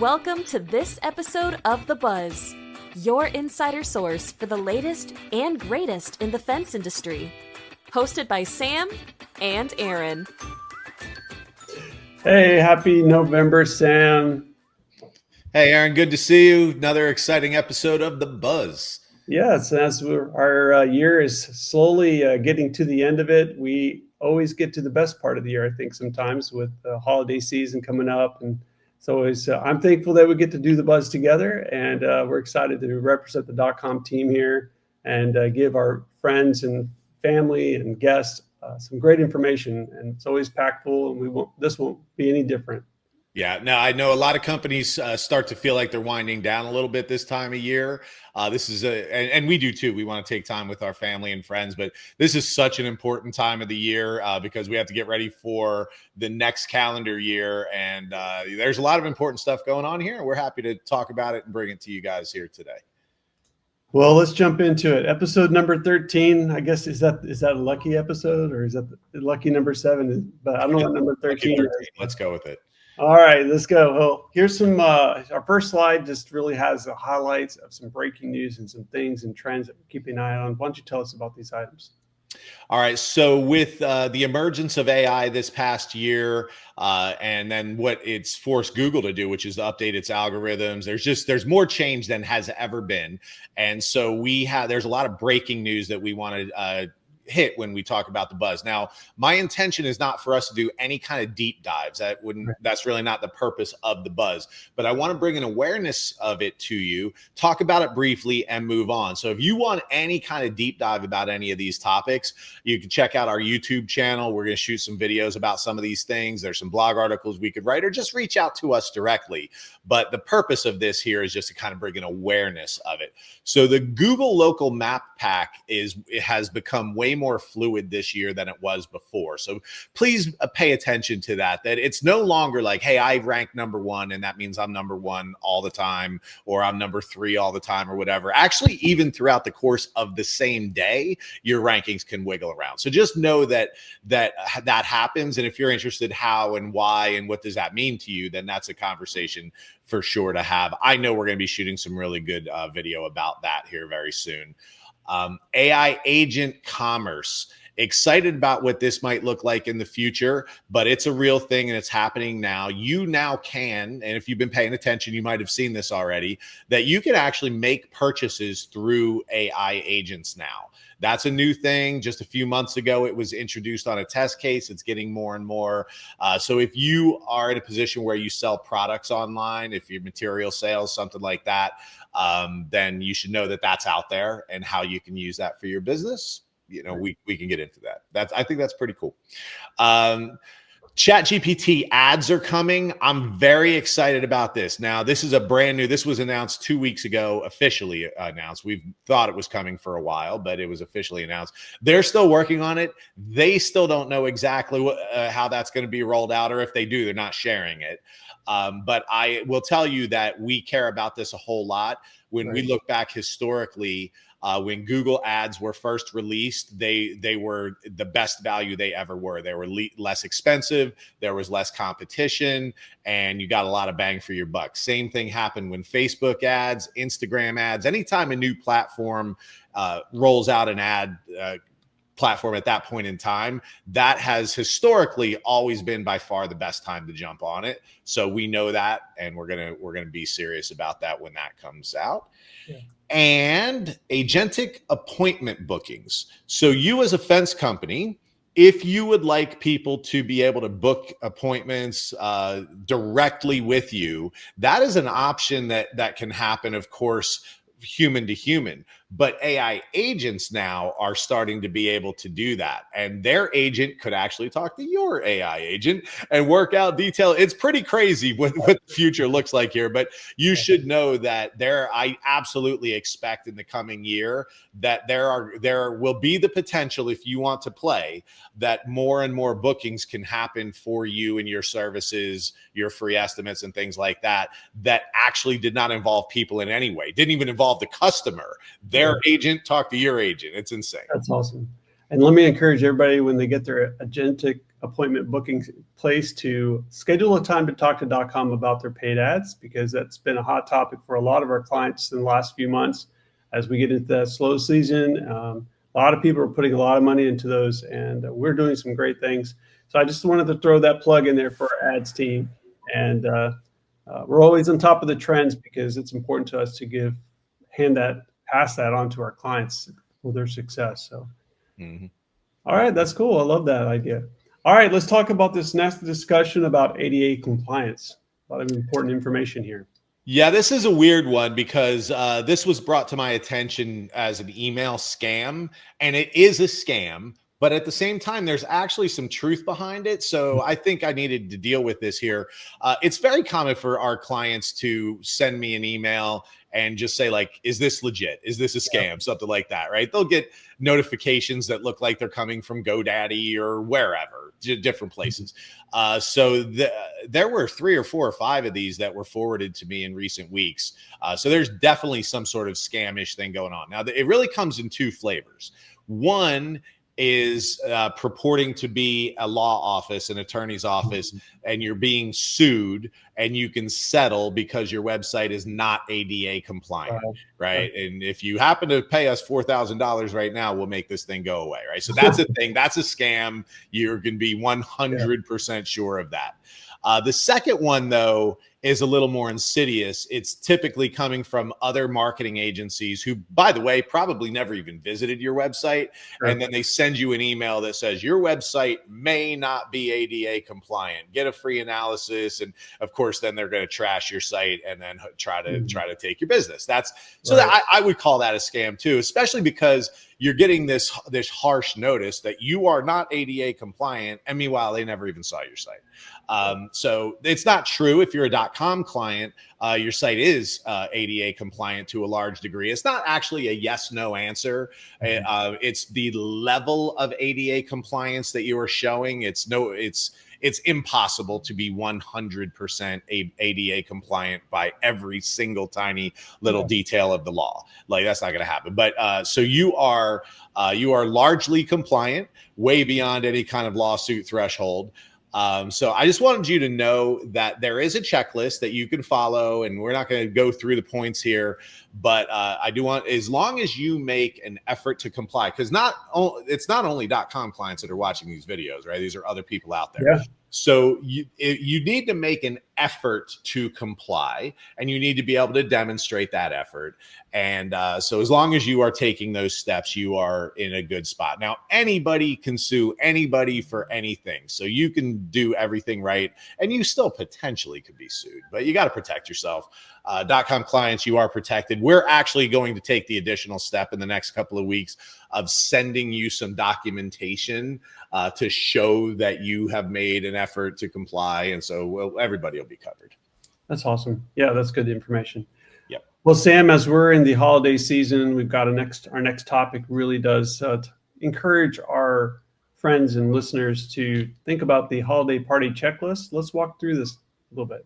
Welcome to this episode of The Buzz, your insider source for the latest and greatest in the fence industry. Hosted by Sam and Aaron. Hey, happy November, Sam. Hey, Aaron, good to see you. Another exciting episode of The Buzz. Yes, as our year is slowly getting to the end of it, we always get to the best part of the year, I think, sometimes with the holiday season coming up. And so I'm thankful that we get to do The Buzz together, and we're excited to represent the DotCom team here and give our friends and family and guests some great information. And it's always packed full, and this won't be any different. Yeah, now I know a lot of companies start to feel like they're winding down a little bit this time of year. This is and we do too. We want to take time with our family and friends, but this is such an important time of the year because we have to get ready for the next calendar year. And there's a lot of important stuff going on here. We're happy to talk about it and bring it to you guys here today. Well, let's jump into it. Episode number 13. I guess is that a lucky episode, or is that the lucky number 7? But I don't know what number 13 is. Let's go with it. All right, let's go. Well, here's some, our first slide just really has the highlights of some breaking news and some things and trends that we're keeping an eye on. Why don't you tell us about these items? All right. So with the emergence of AI this past year, and then what it's forced Google to do, which is to update its algorithms, there's more change than has ever been. And so there's a lot of breaking news that we want to hit when we talk about The Buzz. Now, my intention is not for us to do any kind of deep dives. That's really not the purpose of The Buzz, but I want to bring an awareness of it to you, talk about it briefly, and move on. So if you want any kind of deep dive about any of these topics, you can check out our YouTube channel. We're going to shoot some videos about some of these things. There's some blog articles we could write, or just reach out to us directly. But the purpose of this here is just to kind of bring an awareness of it. So the Google Local Map Pack has become way more fluid this year than it was before. So please pay attention to that it's no longer like, hey, I rank number 1 and that means I'm number 1 all the time, or I'm number 3 all the time, or whatever. Actually, even throughout the course of the same day, your rankings can wiggle around. So just know that happens. And if you're interested how and why and what does that mean to you, then that's a conversation for sure to have. I know we're going to be shooting some really good video about that here very soon. AI agent commerce. Excited about what this might look like in the future, but it's a real thing and it's happening now. You now can, and if you've been paying attention, you might have seen this already, that you can actually make purchases through AI agents now. That's a new thing. Just a few months ago, it was introduced on a test case. It's getting more and more. So if you are in a position where you sell products online, if you're material sales, something like that, then you should know that that's out there and how you can use that for your business. You know, we can get into that. I think that's pretty cool. ChatGPT ads are coming. I'm very excited about this. Now, this was announced 2 weeks ago, officially announced. We've thought it was coming for a while, but it was officially announced. They're still working on it. They still don't know exactly how that's going to be rolled out, or if they do, they're not sharing it. But I will tell you that we care about this a whole lot. When we look back historically, when Google ads were first released, they were the best value they ever were. They were less expensive, there was less competition, and you got a lot of bang for your buck. Same thing happened when Facebook ads, Instagram ads, anytime a new platform rolls out an ad platform at that point in time, that has historically always been by far the best time to jump on it. So we know that, and we're gonna be serious about that when that comes out. Yeah. And agentic appointment bookings. So you as a fence company, if you would like people to be able to book appointments directly with you, that is an option that can happen, of course, human to human. But AI agents now are starting to be able to do that. And their agent could actually talk to your AI agent and work out detail. It's pretty crazy what the future looks like here. But you should know that I absolutely expect in the coming year that there will be the potential, if you want to play, that more and more bookings can happen for you and your services, your free estimates and things like that, that actually did not involve people in any way, didn't even involve the customer. Their agent talk to your agent. It's insane. That's awesome. And let me encourage everybody, when they get their agentic appointment booking place to schedule a time to talk to .com about their paid ads, because that's been a hot topic for a lot of our clients in the last few months. As we get into that slow season, a lot of people are putting a lot of money into those, and we're doing some great things. So I just wanted to throw that plug in there for our ads team. And we're always on top of the trends, because it's important to us to pass that on to our clients for their success. So, All right, that's cool. I love that idea. All right, let's talk about this next discussion about ADA compliance. A lot of important information here. Yeah, this is a weird one, because this was brought to my attention as an email scam, and it is a scam. But at the same time, there's actually some truth behind it. So I think I needed to deal with this here. It's very common for our clients to send me an email and just say, like, is this legit? Is this a scam? Something like that, right? They'll get notifications that look like they're coming from GoDaddy or wherever, different places. So there were 3 or 4 or 5 of these that were forwarded to me in recent weeks. So there's definitely some sort of scamish thing going on. Now, it really comes in 2 flavors. One is purporting to be a law office, an attorney's office, and you're being sued, and you can settle because your website is not ADA compliant, right? And if you happen to pay us $4,000 right now, we'll make this thing go away, right? So that's a thing. That's a scam. You're going to be 100% sure of that. The second one, though, is a little more insidious. It's typically coming from other marketing agencies who, by the way, probably never even visited your website. Sure. And then they send you an email that says your website may not be ADA compliant. Get a free analysis. And of course, then they're going to trash your site and then try to take your business. That's so that I would call that a scam too, especially because you're getting this harsh notice that you are not ADA compliant. And meanwhile, they never even saw your site. So it's not true. If you're a .com client, your site is ADA compliant to a large degree. It's not actually a yes/no answer. It's the level of ADA compliance that you are showing. It's impossible to be 100% ADA compliant by every single tiny little detail of the law. Like, that's not going to happen. But so you are largely compliant, way beyond any kind of lawsuit threshold. So I just wanted you to know that there is a checklist that you can follow, and we're not going to go through the points here, but I do want, as long as you make an effort to comply, because it's not only .com clients that are watching these videos, right? These are other people out there. Yeah. So you need to make an effort to comply, and you need to be able to demonstrate that effort. And so as long as you are taking those steps, you are in a good spot. Now, anybody can sue anybody for anything. So you can do everything right, and you still potentially could be sued, but you got to protect yourself. .com clients, you are protected. We're actually going to take the additional step in the next couple of weeks of sending you some documentation to show that you have made an effort to comply. And so everybody will be covered. That's awesome. Yeah, that's good information. Yep. Well, Sam, as we're in the holiday season, we've got our next topic really does encourage our friends and listeners to think about the holiday party checklist. Let's walk through this a little bit.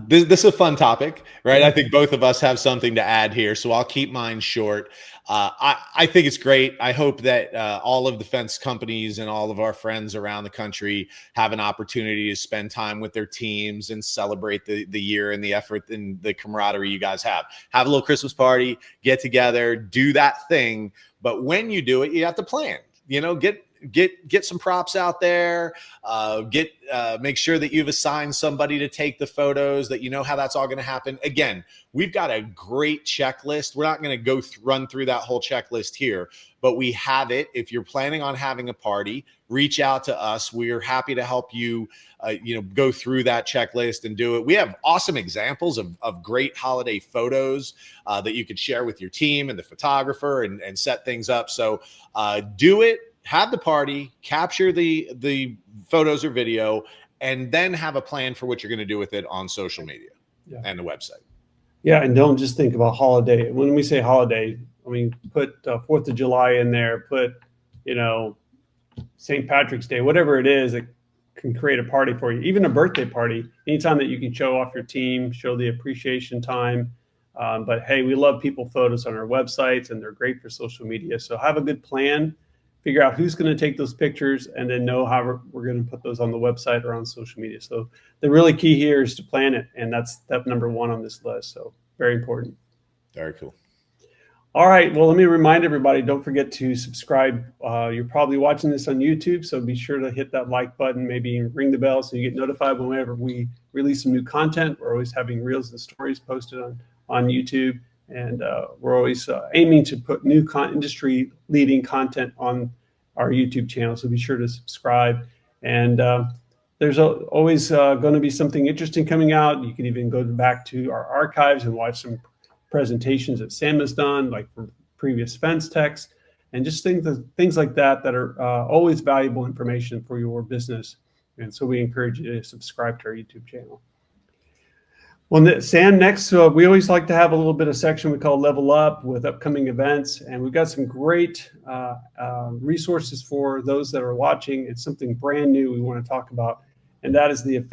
This is a fun topic, right? I think both of us have something to add here, so I'll keep mine short. I think it's great. I hope that all of the fence companies and all of our friends around the country have an opportunity to spend time with their teams and celebrate the year and the effort and the camaraderie you guys have. Have a little Christmas party, get together, do that thing. But when you do it, you have to plan. Get some props out there, make sure that you've assigned somebody to take the photos, that you know how that's all going to happen. Again, we've got a great checklist. We're not going to run through that whole checklist here, but we have it. If you're planning on having a party, reach out to us. We are happy to help you, go through that checklist and do it. We have awesome examples of great holiday photos that you could share with your team and the photographer and set things up. So do it. Have the party, capture the photos or video, and then have a plan for what you're going to do with it on social media and the website. Yeah, and don't just think about holiday. When we say holiday, I mean, put 4th of July in there, put, St. Patrick's Day, whatever it is that can create a party for you, even a birthday party, anytime that you can show off your team, show the appreciation time. But hey, we love people photos on our websites, and they're great for social media. So have a good plan. figure out who's going to take those pictures, and then know how we're going to put those on the website or on social media. So the really key here is to plan it, and that's step number one on this list. So very important. Very cool. All right. Well, let me remind everybody, don't forget to subscribe. You're probably watching this on YouTube, so be sure to hit that like button, maybe ring the bell so you get notified whenever we release some new content. We're always having reels and stories posted on YouTube, and we're always aiming to put new industry leading content on our YouTube channel, so be sure to subscribe. And there's always going to be something interesting coming out. You can even go back to our archives and watch some presentations that Sam has done, like for previous fence techs, and just things like that are always valuable information for your business. And so we encourage you to subscribe to our YouTube channel. Well, Sam, next, we always like to have a little bit of section we call Level Up with upcoming events, and we've got some great resources for those that are watching. It's something brand new we want to talk about, and that is the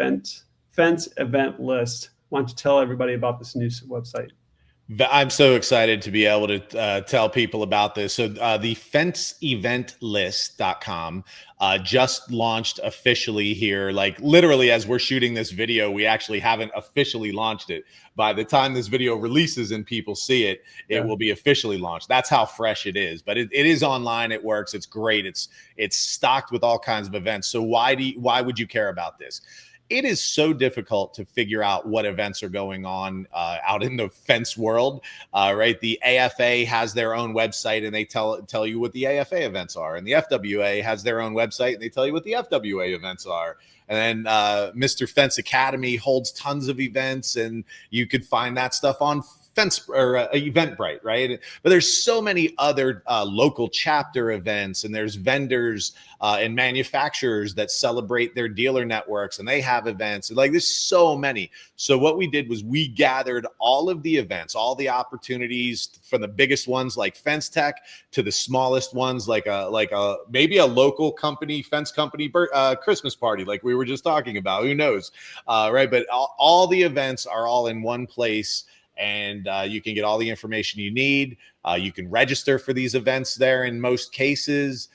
fence event list. Why don't you tell everybody about this new website? I'm so excited to be able to tell people about this. So the fenceeventlist.com just launched officially here. Like literally as we're shooting this video, we actually haven't officially launched it. By the time this video releases and people see it, it will be officially launched. That's how fresh it is. But it is online. It works. It's great. It's stocked with all kinds of events. So why would you care about this? It is so difficult to figure out what events are going on out in the fence world, right? The AFA has their own website and they tell you what the AFA events are. And the FWA has their own website and they tell you what the FWA events are. And then Mr. Fence Academy holds tons of events, and you could find that stuff on Fence or Eventbrite, right? But there's so many other local chapter events, and there's vendors and manufacturers that celebrate their dealer networks, and they have events. Like there's so many. So what we did was we gathered all of the events, all the opportunities, from the biggest ones like Fence Tech to the smallest ones like maybe a local company, fence company Christmas party, like we were just talking about. Who knows, right? But all the events are all in one place. And you can get all the information you need. You can register for these events there in most cases.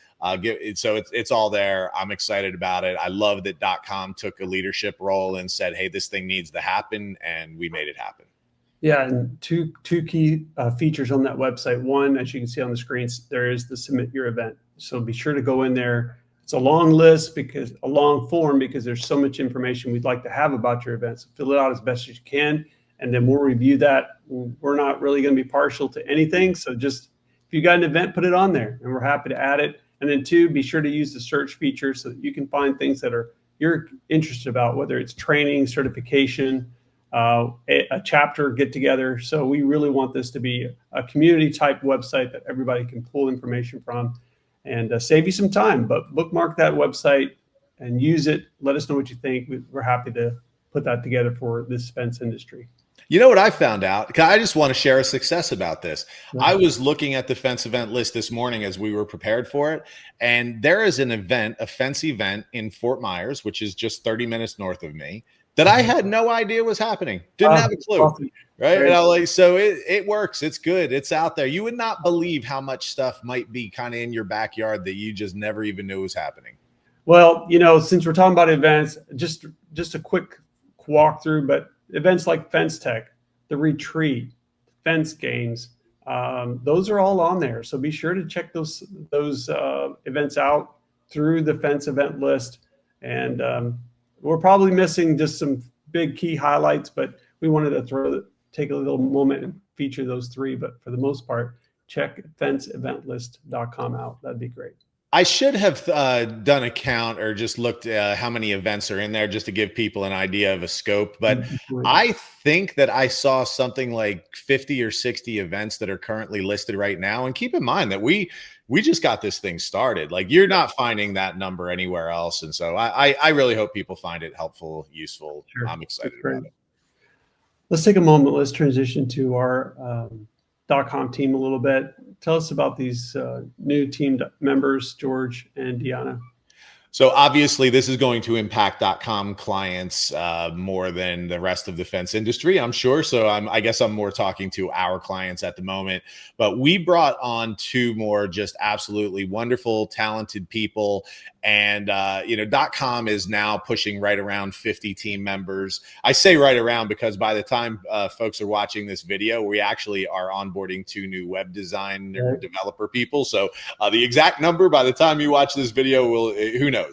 So it's all there. I'm excited about it. I love that DotCom took a leadership role and said, hey, this thing needs to happen. And we made it happen. Yeah, and two key features on that website. One, as you can see on the screens, there is the submit your event. So be sure to go in there. It's a long list, a long form, because there's so much information we'd like to have about your event. So fill it out as best as you can, and then we'll review that. We're not really going to be partial to anything. So just if you got an event, put it on there, and we're happy to add it. And then two, be sure to use the search feature so that you can find things that you're interested about, whether it's training, certification, a chapter get together. So we really want this to be a community type website that everybody can pull information from, and save you some time. But bookmark that website and use it. Let us know what you think. We're happy to put that together for this fence industry. You know what I found out? I just want to share a success about this. I was looking at the fence event list this morning as we were prepared for it. And there is an event, a fence event in Fort Myers, which is just 30 minutes north of me, that I had no idea was happening. Didn't have a clue. Awesome. Right. And so it works. It's good. It's out there. You would not believe how much stuff might be kind of in your backyard that you just never even knew was happening. Well, since we're talking about events, just a quick walkthrough, but events like Fence Tech, the Retreat, Fence Games, those are all on there. So be sure to check those events out through the fence event list. And we're probably missing just some big key highlights, but we wanted to take a little moment and feature those three. But for the most part, check fenceeventlist.com out. That'd be great. I should have done a count or just looked how many events are in there just to give people an idea of a scope. But I think that I saw something like 50 or 60 events that are currently listed right now. And keep in mind that we just got this thing started. Like you're not finding that number anywhere else. And so I really hope people find it helpful, useful. Sure. I'm excited about it. Let's take a moment. Let's transition to our DotCom team a little bit. Tell us about these new team members, George and Deanna. So obviously this is going to impact .com clients more than the rest of the fence industry, I'm sure. So I guess I'm more talking to our clients at the moment. But we brought on two more just absolutely wonderful, talented people. And, .com is now pushing right around 50 team members. I say right around because by the time folks are watching this video, we actually are onboarding two new web designer developer people. So the exact number by the time you watch this video who knows.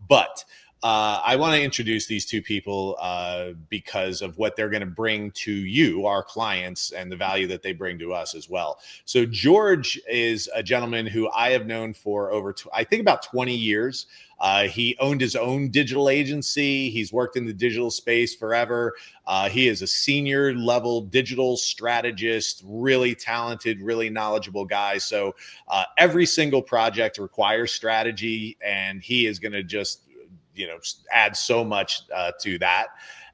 But I want to introduce these two people because of what they're going to bring to you, our clients, and the value that they bring to us as well. So George is a gentleman who I have known for I think about 20 years. He owned his own digital agency. He's worked in the digital space forever. He is a senior level digital strategist, really talented, really knowledgeable guy. So every single project requires strategy, and he is going to just add so much to that.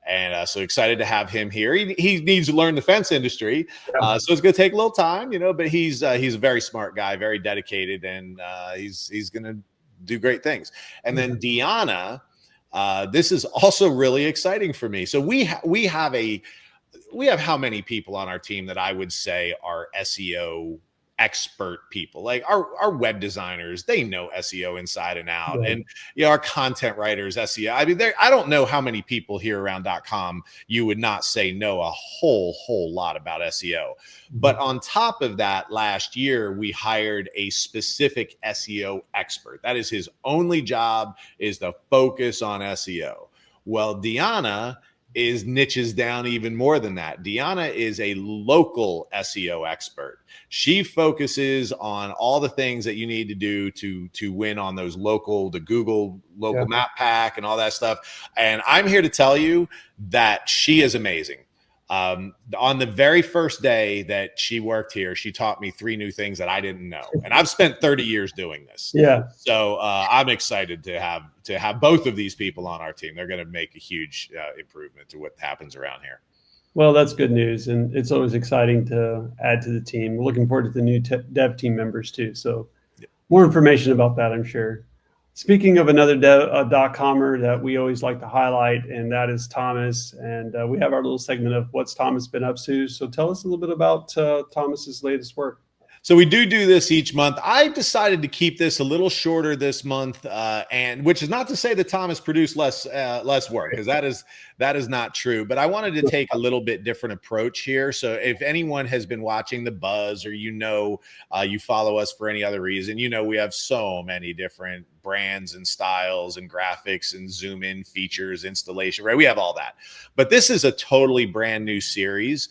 And so excited to have him here. He needs to learn the fence industry. So it's going to take a little time, but he's a very smart guy, very dedicated, and he's going to do great things. And then Deanna, this is also really exciting for me. So we have how many people on our team that I would say are SEO expert people? Like our web designers, they know SEO inside and out. Right. And our content writers, SEO. I mean, I don't know how many people here around .com you would not say know a whole lot about SEO. But on top of that, last year we hired a specific SEO expert. That is his only job, is the focus on SEO. Well, Deanna niches down even more than that. Deanna is a local SEO expert. She focuses on all the things that you need to do to win on those the Google local map pack and all that stuff. And I'm here to tell you that she is amazing. On the very first day that she worked here, she taught me 3 new things that I didn't know. And I've spent 30 years doing this. Yeah. So I'm excited to have both of these people on our team. They're going to make a huge improvement to what happens around here. Well, that's good news. And it's always exciting to add to the team. We're looking forward to the new dev team members too. So more information about that, I'm sure. Speaking of another .comer that we always like to highlight, and that is Thomas. And we have our little segment of what's Thomas been up to. So tell us a little bit about Thomas's latest work. So we do this each month. I decided to keep this a little shorter this month, and which is not to say that Thomas produced less work, because that is not true. But I wanted to take a little bit different approach here. So if anyone has been watching The Buzz, or you follow us for any other reason, we have so many different brands and styles and graphics and zoom in features, installation, right? We have all that. But this is a totally brand new series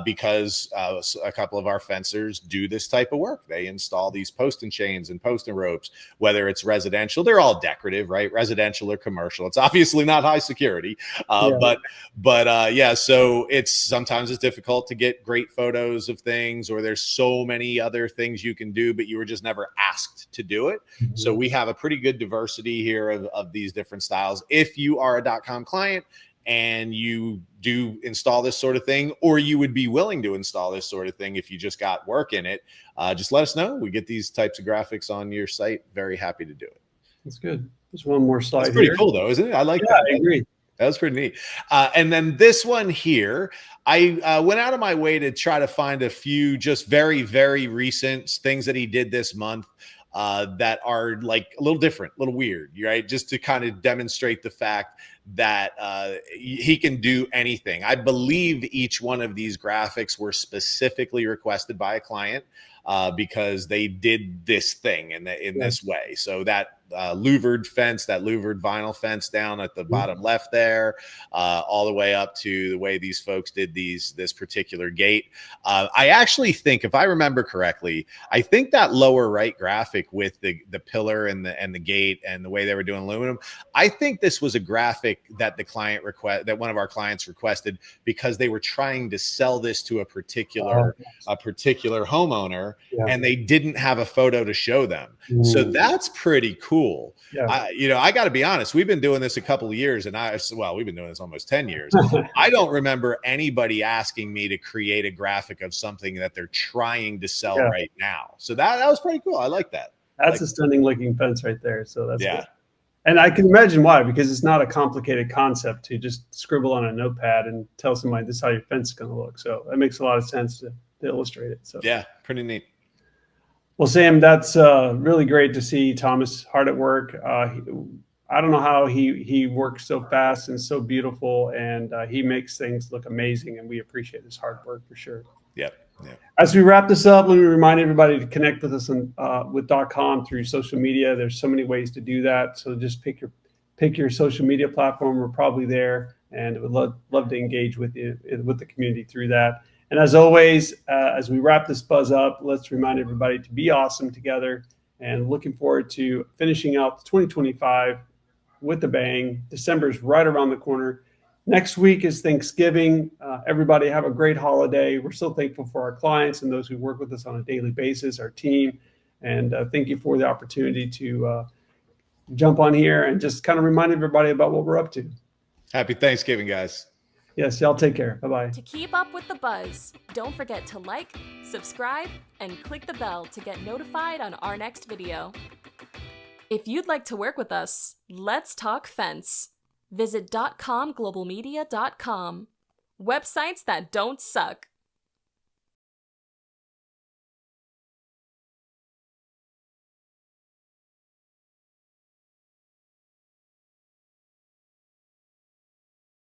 because a couple of our fencers do this type of work. They install these post-and chains and post-and ropes, whether it's residential, they're all decorative, right? Residential or commercial. It's obviously not high security, but so sometimes it's difficult to get great photos of things, or there's so many other things you can do, but you were just never asked to do it. Mm-hmm. So we have a pretty good diversity here of these different styles. If you are a .com client and you do install this sort of thing, or you would be willing to install this sort of thing if you just got work in it, just let us know. We get these types of graphics on your site. Very happy to do it. That's good. There's one more slide. It's pretty cool though, isn't it? I like that. I agree. That was pretty neat. And then this one here, I went out of my way to try to find a few just very, very recent things that he did this month that are like a little different, a little weird, right? Just to kind of demonstrate the fact that he can do anything. I believe each one of these graphics were specifically requested by a client because they did this thing in this way. So that louvered fence, that louvered vinyl fence down at the bottom left there, all the way up to the way these folks did this particular gate. I actually think, if I remember correctly, I think that lower right graphic with the pillar and the gate and the way they were doing aluminum, I think this was a graphic that that one of our clients requested because they were trying to sell this to a particular homeowner, and they didn't have a photo to show them. So that's pretty cool. I got to be honest. We've been doing this a couple of years, and we've been doing this almost 10 years. I don't remember anybody asking me to create a graphic of something that they're trying to sell right now. So that was pretty cool. I like that. That's a stunning looking fence right there. So that's good. And I can imagine why, because it's not a complicated concept to just scribble on a notepad and tell somebody this is how your fence is going to look. So that makes a lot of sense to illustrate it. So yeah, pretty neat. Well, Sam, that's really great to see Thomas hard at work. I don't know how he works so fast and so beautiful, and he makes things look amazing, and we appreciate his hard work for sure. Yep. Yep. As we wrap this up, let me remind everybody to connect with us on, with DotCom through social media. There's so many ways to do that. So just pick your social media platform. We're probably there, and would love to engage with you, with the community through that. And as always, as we wrap this buzz up, let's remind everybody to be awesome together, and looking forward to finishing out 2025 with a bang. December is right around the corner. Next week is Thanksgiving. Everybody have a great holiday. We're so thankful for our clients and those who work with us on a daily basis, our team. And thank you for the opportunity to jump on here and just kind of remind everybody about what we're up to. Happy Thanksgiving, guys. Yes, y'all take care. Bye-bye. To keep up with the buzz, don't forget to like, subscribe, and click the bell to get notified on our next video. If you'd like to work with us, let's talk fence. Visit .comglobalmedia.com. Websites that don't suck.